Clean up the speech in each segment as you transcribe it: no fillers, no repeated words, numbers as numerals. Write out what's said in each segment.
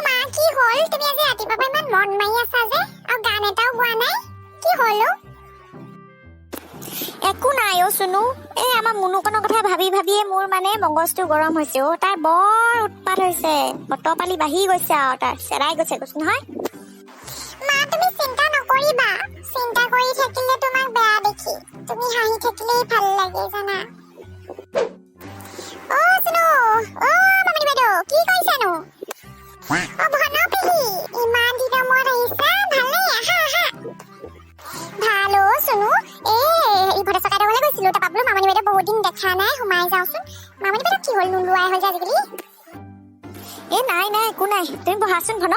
মা কি হল তুমি আজি ৰাতিপুৱাৰ পৰা ইমান মন মাৰি আছা যে আৰু গান এটাও গোৱা নাই কি হল একো নাই অ সুনু এই আমাৰ মুনুকনৰ কথা ভাবি ভাবিয়ে মোৰ মানে মগজটো গৰম হৈছে অ তাৰ বৰ উৎপাত হৈছে অটপালি বাঢ়ি গৈছে আৰু তাৰ চেৰাই গৈছে কৈছো নহয় মা তুমি চিন্তা নকৰিবা চিন্তা কৰি থাকিলে তোমাক বেয়া দেখি তুমি হাঁহি থাকিলেই ভাল লাগে জানা সুনু মামনি বাইদেউ কি কৰিছানো ভনা পেহী ইমান দিনৰ মূৰত আহিছা ভালেই আহা ভাল সুনু ইফালে চকাইলৈ গৈছিলো তাৰপৰা বোলো মামনি বাইদেউ বহুত দিন দেখা নাই সোমাই যাওঁচোন মামনি বাইদেউ কি হ'ল নোলোৱাই হ'ল যে আজিকালি নাই একো নাই তুমি বহাচোন ভন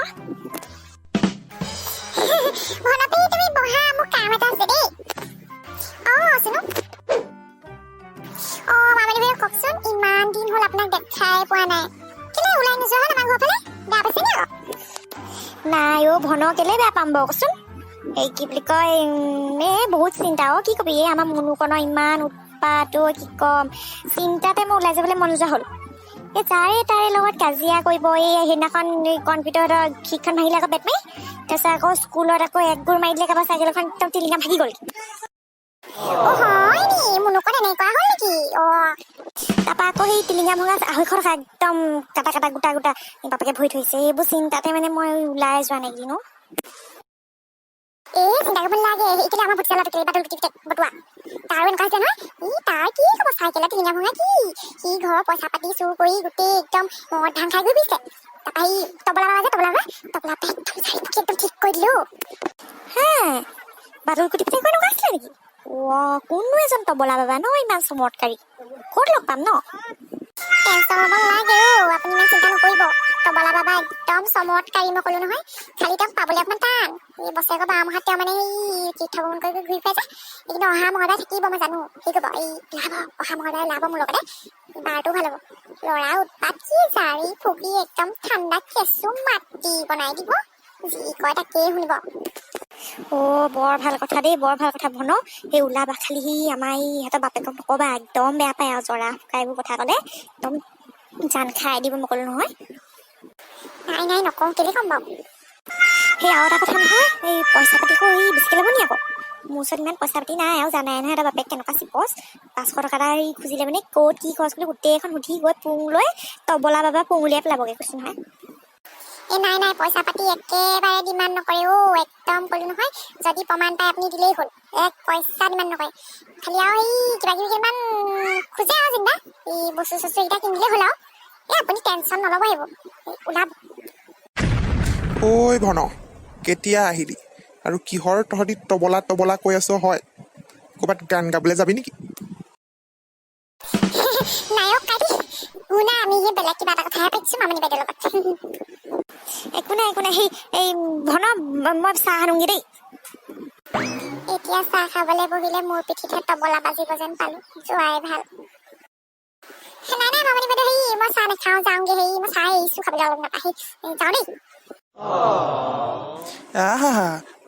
ভনা পেহী তুমি বহা মোৰ কাম এটা আছে দেই সুনু মামনি বাইদেউ কওকচোন ইমান দিন হ'ল আপোনাক দেখাই পোৱা নাই কেলে ওলাই নোযোৱা হ'ল আমাৰ ঘৰৰ ফালে বেয়া পাইছে নি নাই অ ভন কেলে বেয়া পাম বাৰু কচোন এই কি বুলি কয় বহুত চিন্তা কি কবি আমাৰ মুনুকনৰ ইমান উৎপাত কি কম চিন্তাতে মোৰ ওলাই যাবলৈ মন নোযোৱা হ'ল যাৰে তাৰে লগত কাজিয়া কৰিব সেইদিনাখন কম্পিউটাৰৰ শিক্ষণ ভাঙিলে আকৌ বেট মাৰি তাৰপিছত আকৌ স্কুলত আকৌ একগোৰ মাৰি দিলে কাৰোবাৰ চাইকেলখন একদম টিলিঙা ভাগি গ'ল হয় নি মুনুকন এনেকুৱা হ'ল নেকি তাৰপৰা আকৌ সেই টিলিঙা ভঙা 250 টকা একদম কাটা গোটা বাপেকে ভৰি থৈছে এইবোৰ চিন্তাতে মানে মই ওলাই যোৱা নাই কিনো চিন্তা কৰিব নালাগে এইকেইটা আমাৰ ভতিজা ল'ৰাটোকে বাদল গুটি বটোৱা তাৰো এনেকুৱা হৈছে নহয় তাৰ কি হ'ব চাইকেলত টিলিঙা ভঙা কি সি ঘৰৰ পইচা পাতি চুৰ কৰি গোটেই একদম মদ ভাং খাই গৈ পিছে তাৰপৰা সি তবলা একদম ঠিক কৰি দিলো বাদল গুটি পিছে এনেকুৱা আছিলে নেকি কোনো এজন তবলা বাবা ন ইমান চমৎকাৰী ক'ত লগ পাম ন টেনচন ল'ব নালাগে আপুনি ইমান চিন্তা নকৰিব তবলা বাবা একদম চমৎকাৰী মই ক'লো নহয় খালি তেওঁক পাবলৈ অকণমান টান এই বছৰেকৰ 12 মাহত তেওঁ মানে এই তীৰ্থভ্ৰমণ কৰি ঘূৰি ফুৰে যে কিন্তু অহা মহদায় থাকিব মই জানো কি ক'ব এই অহা মহদায় ওলাব মোৰ লগতে বাৰটো ভাল হ'ব ল'ৰা উৎপাত কি জাৰি ফুকি একদম ঠাণ্ডা কেঁচু মাটি বনাই দিব যি কয় তাকেই শুনিব বৰ ভাল কথা দেই বৰ ভাল কথা ভন সেই ওলাবা খালি আমাৰ ইহঁতৰ বাপেকক নকবা একদম বেয়া পায় আৰু জৰা ফুকা এইবোৰ কথা ক'লে একদম জান খাই দিব মই ক'লো নহয় নাই নকওঁ কেলে ক'ম বাৰু সেই আৰু এটা কথা নহয় এই পইচা পাতিকো বেছিকৈ ল'ব নি আকৌ মোৰ ওচৰত ইমান পইচা পাতি নাই আৰু জানাই নহয় এটা বাপেক কেনেকুৱা চিপচ 500 টকা এটা খুজিলে মানে ক'ত কি খৰচ বুলি গোটেইখন সুধি গৈ পুং লৈ তবলা বাবা পুং উলিয়াই পেলাবগৈ কৈছো নহয় নাই পইচা পাতি একেবাৰে ডিমাণ্ড নকৰে একদম ক'লো নহয় যদি প্ৰমাণ পাই আপুনি দিলেই হ'ল এক পইচা ডিমাণ্ড নকৰে খালি আৰু এই কিবা কিবি কেইটামান খোজে আৰু যেনিবা এই বস্তু চস্তু এইকেইটা কিনিলেই হ'ল আৰু আপুনি টেনচন নল'ব আহিব ওলাব ঐ ভন কেতিয়া আহিলি আৰু কিহৰ তহঁতি তবলা কৈ আছ হয় ক'ৰবাত গান গাবলৈ যাবি নেকি নায়ক কাটি শুনা আমি বেলেগ কিবা এটা কথাহে পাতিছোঁ মামনি বাইদেউৰ লগত একো নাই সেই এই ভন মই চাহ আনোগৈ দেই এতিয়া চাহ খাবলৈ বহিলে মোৰ পিঠিতে তবলা বাজিব যেন পালো যোৱাই ভাল নাই মামনি বাইদেউ মই চাহ নাখাওঁ যাওঁগৈ মই চাহ এৰিছোঁ খাবলৈ অলপ নাপাহি যাওঁ দেই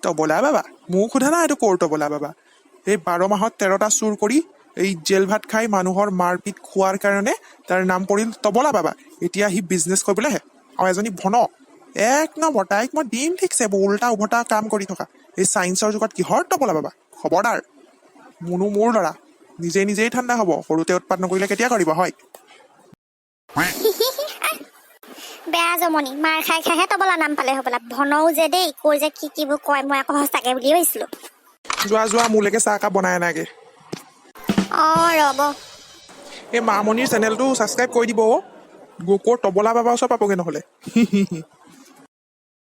তবলা বাবা মোক সোধা নাই এইটো ক'ৰ তবলা বাবা এই 12 মাহত 13টা চুৰ কৰি এই জেল ভাত খাই মানুহৰ মাৰপিট খোৱাৰ কাৰণে তাৰ নাম পৰিল তবলা বাবা এতিয়া সি বিজনেছ কৰিবলৈহে আৰু এজনী ভন এক নম্বৰ তাইক মই দিম ঠিকছে উল্টা উভতা কাম কৰি থকা এই চাইন্সৰ যুগত কিহৰ তবলা বাবা খবৰদাৰ মুনু মোৰ ল'ৰা নিজেই ঠাণ্ডা হ'ব সৰুতে উৎপাত নকৰিলে কেতিয়া কৰিব হয় বেয়া জমনি মাৰ খাইহে তবলা নাম পালে হ'বলা ভনও যে দেই কৈ যে কিবোৰ কয় মই আকৌ সঁচাকে বুলি ভাবিছিলো যোৱা মোলৈকে চাহ একাপ বনাই আনাগে ৰ'ব এই মামনিৰ চেনেলটো ছাবস্ক্ৰাইব কৰি দিব ক'ৰ তবলা বাবা ওচৰত পাবগৈ নহ'লে